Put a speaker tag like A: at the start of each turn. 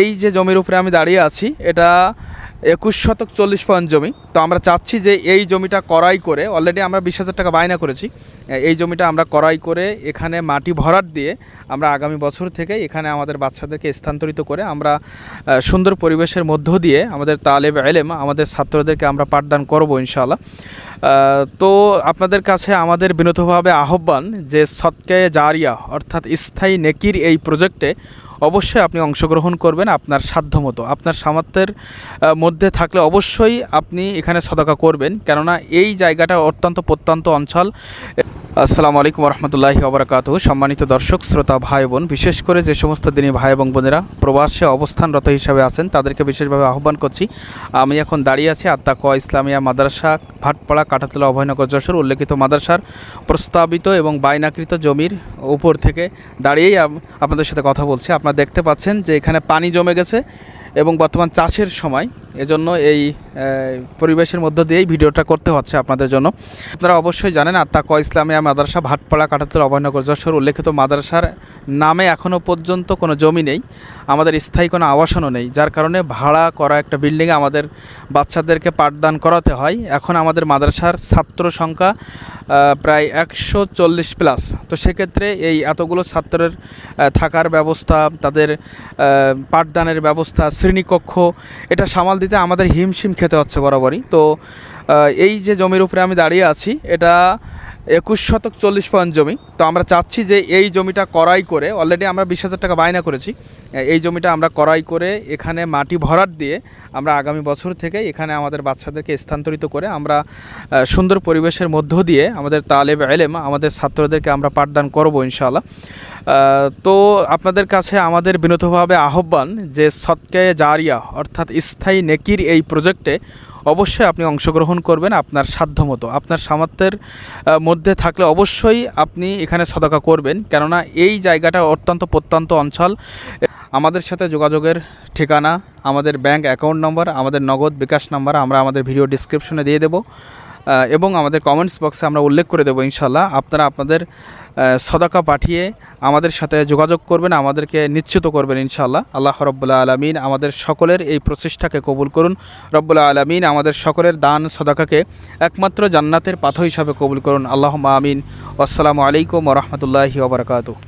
A: এই যে জমির উপরে আমি দাঁড়িয়ে আছি এটা 21 শতক 40 জমি। তো আমরা চাচ্ছি যে এই জমিটা ক্রয় করে, অলরেডি আমরা 20,000 টাকা বায়না করেছি, এই জমিটা আমরা ক্রয় করে এখানে মাটি ভরাট দিয়ে আমরা আগামী বছর থেকে এখানে আমাদের বাচ্চাদেরকে স্থানান্তরিত করে আমরা সুন্দর পরিবেশের মধ্য দিয়ে আমাদের তালেব ইলম, আমাদের ছাত্রদেরকে আমরা পাঠদান করব ইনশাআল্লাহ। তো আপনাদের কাছে আমাদের বিনীতভাবে আহ্বান যে সদকায়ে জারিয়া অর্থাৎ স্থায়ী নেকির এই প্রজেক্টে অবশ্যই আপনি অংশগ্রহণ করবেন আপনার সাধ্যমতো। আপনার সামর্থ্যের মধ্যে থাকলে অবশ্যই আপনি এখানে সদকা করবেন, কেননা এই জায়গাটা অত্যন্ত প্রত্যন্ত অঞ্চল। আসসালামু আলাইকুম রহমতুল্লাহি ওবরাকাতুহু। সম্মানিত দর্শক শ্রোতা ভাই বোন, বিশেষ করে যে সমস্ত দিনী ভাই এবং বোনেরা প্রবাসে অবস্থানরত হিসাবে আছেন তাদেরকে বিশেষভাবে আহ্বান করছি। আমি এখন দাঁড়িয়ে আছি আত্তাকওয়া ইসলামিয়া মাদ্রাসা, ভাটপাড়া, কাঁঠাতলা, অভয়নগর, যশোর উল্লেখিত মাদ্রাসার প্রস্তাবিত এবং বায়নাকৃত জমির উপর থেকে দাঁড়িয়েই আপনাদের সাথে কথা বলছি। আপনারা দেখতে পাচ্ছেন যে এখানে পানি জমে গেছে এবং বর্তমান চাষের সময়, এজন্য এই পরিবেশের মধ্য দিয়েই ভিডিওটা করতে হচ্ছে আপনাদের জন্য। আপনারা অবশ্যই জানেন আত্তাকওয়া ইসলামিয়া মাদ্রাসা, ভাটপাড়া, কাঁঠাতলা, অভয়নগর, যশোর উল্লেখিত মাদ্রাসার নামে এখনও পর্যন্ত কোনো জমি নেই, আমাদের স্থায়ী কোনো আবাসনও নেই, যার কারণে ভাড়া করা একটা বিল্ডিংয়ে আমাদের বাচ্চাদেরকে পাঠদান করাতে হয়। এখন আমাদের মাদ্রাসার ছাত্র সংখ্যা প্রায় 140+। তো সেক্ষেত্রে এই এতগুলো ছাত্রের থাকার ব্যবস্থা, তাদের পাঠদানের ব্যবস্থা, শ্রেণীকক্ষ, এটা সামাল দিতে আমাদের হিমশিম খেতে হচ্ছে বরাবরই। তো এই যে জমির উপরে আমি দাঁড়িয়ে আছি এটা 21 শতক 40 জমি। তো আমরা চাচ্ছি যে এই জমিটা ক্রয় করে, অলরেডি আমরা 20,000 টাকা বায়না করেছি, এই জমিটা আমরা ক্রয় করে এখানে মাটি ভরাট দিয়ে আমরা আগামী বছর থেকে এখানে আমাদের বাচ্চাদেরকে স্থানান্তরিত করে আমরা সুন্দর পরিবেশের মধ্য দিয়ে আমাদের তালেব ইলম, আমাদের ছাত্রদেরকে আমরা পাঠদান করব ইনশাআল্লাহ। তো আপনাদের কাছে আমাদের বিনীতভাবে আহ্বান যে সদকায়ে জারিয়া অর্থাৎ স্থায়ী নেকির এই প্রজেক্টে অবশ্যই আপনি অংশগ্রহণ করবেন আপনার সাধ্যমতো। আপনার সামর্থ্যের মধ্যে থাকলে অবশ্যই আপনি এখানে সদকা করবেন, কেননা এই জায়গাটা অত্যন্ত প্রত্যন্ত অঞ্চল। আমাদের সাথে যোগাযোগের ঠিকানা, আমাদের ব্যাংক অ্যাকাউন্ট নম্বর, আমাদের নগদ বিকাশ নাম্বার আমরা আমাদের ভিডিও ডিসক্রিপশনে দিয়ে দেব এবং আমাদের কমেন্টস বক্সে আমরা উল্লেখ করে দেবো ইনশাল্লাহ। আপনারা আপনাদের সদকা পাঠিয়ে আমাদের সাথে যোগাযোগ করবেন, আমাদেরকে নিশ্চিত করবেন ইনশাআল্লাহ। আল্লাহ রব্বুল আলামিন আমাদের সকলের এই প্রচেষ্টাকে কবুল করুন। রব্বুল আলামিন আমাদের সকলের দান সদকাকে একমাত্র জান্নাতের পাথর হিসাবে কবুল করুন। আল্লাহুম্মা আমিন। আসসালামু আলাইকুম ওয়া রাহমাতুল্লাহি ওয়া বারাকাতুহু।